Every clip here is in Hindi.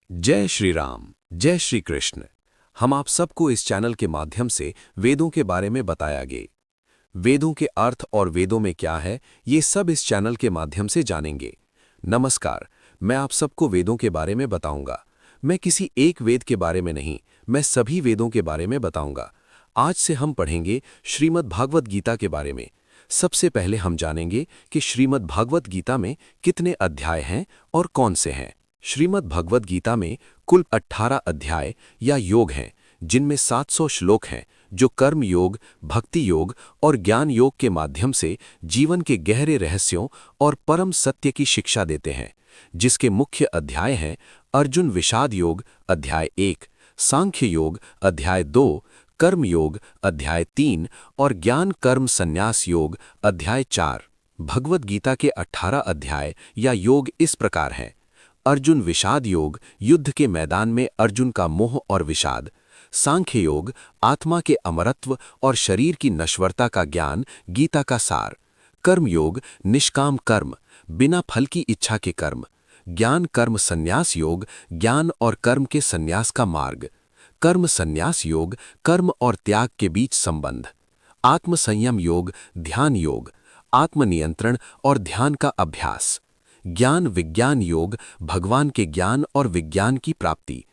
जय श्री राम, जय श्री कृष्ण। हम आप सबको इस चैनल के माध्यम से वेदों के बारे में बताया गया। वेदों के अर्थ और वेदों में क्या है, ये सब इस चैनल के माध्यम से जानेंगे। नमस्कार, मैं आप सबको वेदों के बारे में बताऊंगा। मैं किसी एक वेद के बारे में नहीं, मैं सभी वेदों के बारे में बताऊंगा। आज से हम पढ़ेंगे श्रीमद् भागवत गीता के बारे में। सबसे पहले हम जानेंगे कि श्रीमद् भागवत गीता में कितने अध्याय हैं और कौन से हैं। श्रीमद् भगवद गीता में कुल 18 अध्याय या योग हैं, जिनमें 700 श्लोक हैं, जो कर्म योग, भक्ति योग और ज्ञान योग के माध्यम से जीवन के गहरे रहस्यों और परम सत्य की शिक्षा देते हैं। जिसके मुख्य अध्याय हैं अर्जुन विषाद योग अध्याय 1, सांख्य योग अध्याय 2, कर्म योग अध्याय 3 और ज्ञान कर्म संन्यास योग अध्याय 4। भगवद गीता के 18 अध्याय या योग इस प्रकार हैं। अर्जुन विषाद योग, युद्ध के मैदान में अर्जुन का मोह और विषाद। सांख्य योग, आत्मा के अमरत्व और शरीर की नश्वरता का ज्ञान, गीता का सार। कर्म योग, निष्काम कर्म, बिना फल की इच्छा के कर्म। ज्ञान कर्म संन्यास योग, ज्ञान और कर्म के संन्यास का मार्ग। कर्म संन्यास योग, कर्म और त्याग के बीच संबंध। आत्म संयम योग, ध्यान योग, आत्मनियंत्रण और ध्यान का अभ्यास। ज्ञान विज्ञान योग, भगवान के ज्ञान और विज्ञान की प्राप्ति।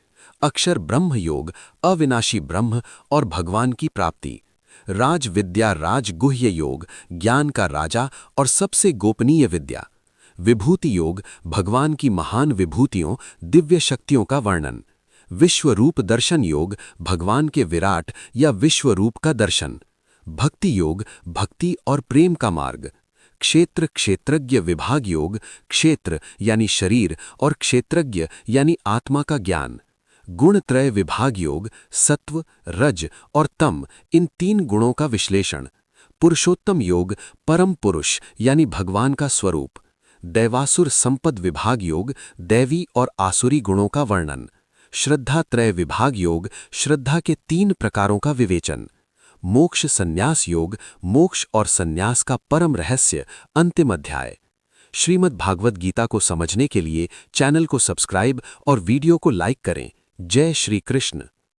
अक्षर ब्रह्म योग, अविनाशी ब्रह्म और भगवान की प्राप्ति। राज विद्या राज गुह्य योग, ज्ञान का राजा और सबसे गोपनीय विद्या। विभूति योग, भगवान की महान विभूतियों, दिव्य शक्तियों का वर्णन। विश्व रूप दर्शन योग, भगवान के विराट या विश्व रूप का दर्शन। भक्ति योग, भक्ति और प्रेम का मार्ग। क्षेत्र क्षेत्रज्ञ विभाग योग, क्षेत्र यानी शरीर और क्षेत्रज्ञ यानी आत्मा का ज्ञान। गुण त्रय विभाग योग, सत्व, रज और तम, इन 3 गुणों का विश्लेषण। पुरुषोत्तम योग, परम पुरुष यानी भगवान का स्वरूप। दैवासुर संपद विभाग योग, दैवी और आसुरी गुणों का वर्णन। श्रद्धा त्रय विभाग योग, श्रद्धा के 3 प्रकारों का विवेचन। मोक्ष संन्यास योग, मोक्ष और संन्यास का परम रहस्य, अंतिम अध्याय। श्रीमद् भागवत गीता को समझने के लिए चैनल को सब्सक्राइब और वीडियो को लाइक करें। जय श्री कृष्ण।